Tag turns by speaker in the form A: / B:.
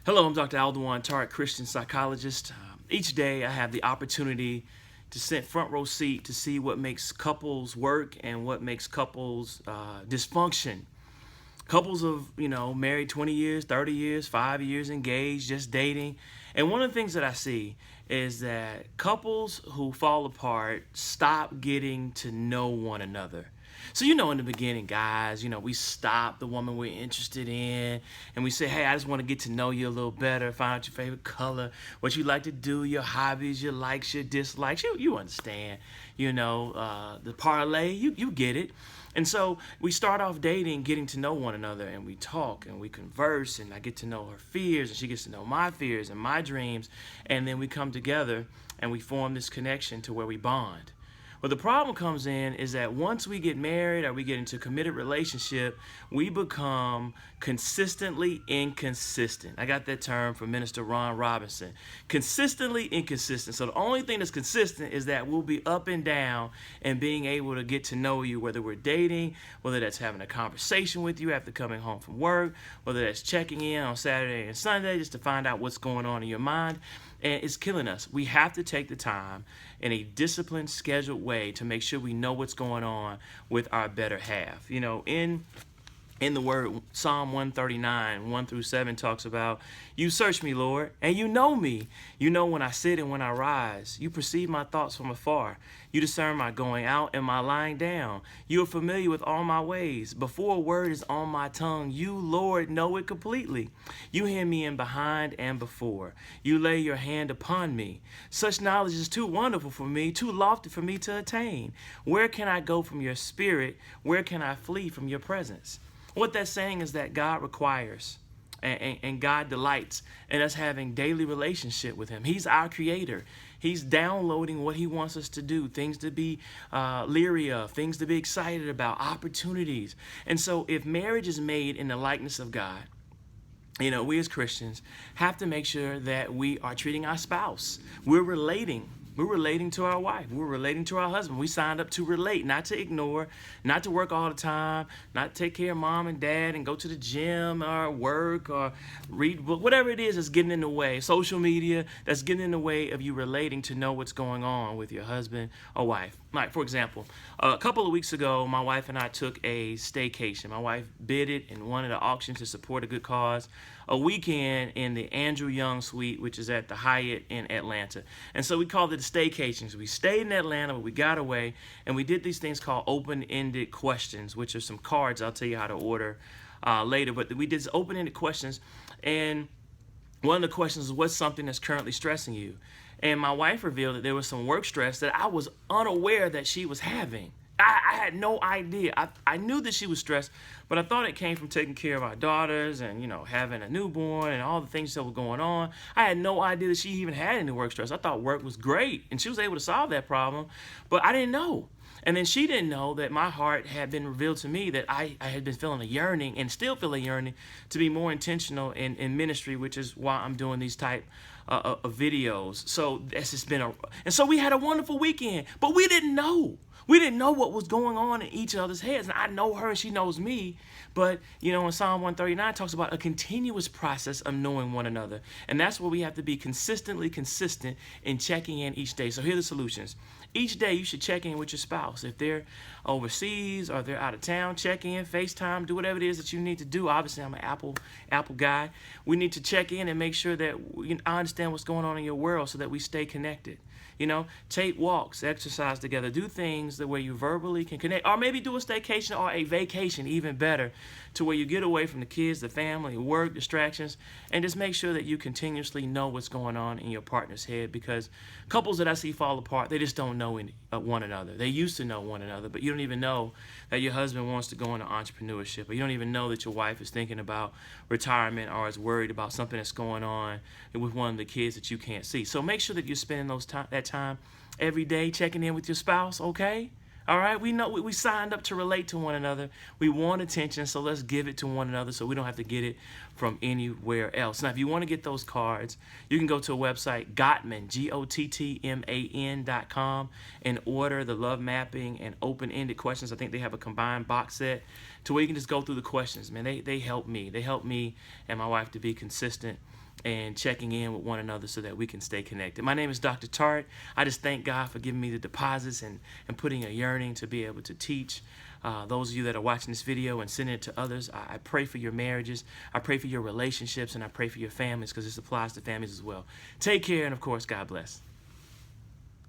A: Hello, I'm Dr. Alduan Tartt, Christian psychologist. Each day I have the opportunity to sit front row seat to see what makes couples work and what makes couples dysfunction. Couples of, married 20 years, 30 years, 5 years engaged, just dating. And one of the things that I see is that couples who fall apart stop getting to know one another. So, in the beginning, guys, we stop the woman we're interested in and we say, hey, I just want to get to know you a little better, find out your favorite color, what you like to do, your hobbies, your likes, your dislikes. You understand, the parlay, you get it. And so we start off dating, getting to know one another, and we talk and we converse, and I get to know her fears, and she gets to know my fears and my dreams, and then we come together and we form this connection to where we bond. But the problem comes in is that once we get married or we get into a committed relationship, we become consistently inconsistent. I got that term from Minister Ron Robinson. Consistently inconsistent. So the only thing that's consistent is that we'll be up and down and being able to get to know you, whether we're dating, whether that's having a conversation with you after coming home from work, whether that's checking in on Saturday and Sunday just to find out what's going on in your mind. And it's killing us. We have to take the time in a disciplined, scheduled way to make sure we know what's going on with our better half. In the word, Psalm 139, 1 through 7 talks about, you search me, Lord, and you know me. You know when I sit and when I rise. You perceive my thoughts from afar. You discern my going out and my lying down. You are familiar with all my ways. Before a word is on my tongue, you, Lord, know it completely. You hear me in behind and before. You lay your hand upon me. Such knowledge is too wonderful for me, too lofty for me to attain. Where can I go from your spirit? Where can I flee from your presence? What that's saying is that God requires and God delights in us having daily relationship with him. He's our creator. He's downloading what he wants us to do, things to be leery of, things to be excited about, opportunities. And so if marriage is made in the likeness of God, we as Christians have to make sure that we are treating our spouse. We're relating to our wife. We're relating to our husband. We signed up to relate, not to ignore, not to work all the time, not take care of mom and dad and go to the gym or work or read book, whatever it is that's getting in the way, social media that's getting in the way of you relating to know what's going on with your husband or wife. Like, for example, a couple of weeks ago, my wife and I took a staycation. My wife bid it in one of the auctions to support a good cause, a weekend in the Andrew Young Suite, which is at the Hyatt in Atlanta. And so we called it a staycation. So we stayed in Atlanta, but we got away, and we did these things called open-ended questions, which are some cards I'll tell you how to order later. But we did open-ended questions, and one of the questions is, what's something that's currently stressing you? And my wife revealed that there was some work stress that I was unaware that she was having. I had no idea. I knew that she was stressed, but I thought it came from taking care of our daughters and, having a newborn and all the things that were going on. I had no idea that she even had any work stress. I thought work was great, and she was able to solve that problem, but I didn't know. And then she didn't know that my heart had been revealed to me, that I had been feeling a yearning and still feel a yearning to be more intentional in ministry, which is why I'm doing these type of videos. So that's just been and so we had a wonderful weekend, but we didn't know. We didn't know what was going on in each other's heads. And I know her and she knows me. But, in Psalm 139 talks about a continuous process of knowing one another. And that's where we have to be consistently consistent in checking in each day. So here are the solutions. Each day you should check in with your spouse. If they're overseas or they're out of town, check in, FaceTime, do whatever it is that you need to do. Obviously, I'm an Apple guy. We need to check in and make sure that I understand what's going on in your world so that we stay connected. Take walks, exercise together, do things the way you verbally can connect, or maybe do a staycation or a vacation, even better, to where you get away from the kids, the family, work, distractions, and just make sure that you continuously know what's going on in your partner's head, because couples that I see fall apart, they just don't know one another. They used to know one another, but you don't even know that your husband wants to go into entrepreneurship, or you don't even know that your wife is thinking about retirement or is worried about something that's going on with one of the kids that you can't see. So make sure that you're spending that time every day checking in with your spouse, okay? All right, we know we signed up to relate to one another. We want attention, so let's give it to one another so we don't have to get it from anywhere else. Now, if you want to get those cards, you can go to a website, Gottman, GOTTMAN.com, and order the love mapping and open-ended questions. I think they have a combined box set to where you can just go through the questions. Man, they help me. They help me and my wife to be consistent and checking in with one another so that we can stay connected. My name is Dr. Tartt. I just thank God for giving me the deposits and putting a yearning to be able to teach. Those of you that are watching this video and sending it to others, I pray for your marriages. I pray for your relationships, and I pray for your families, because this applies to families as well. Take care, and of course, God bless.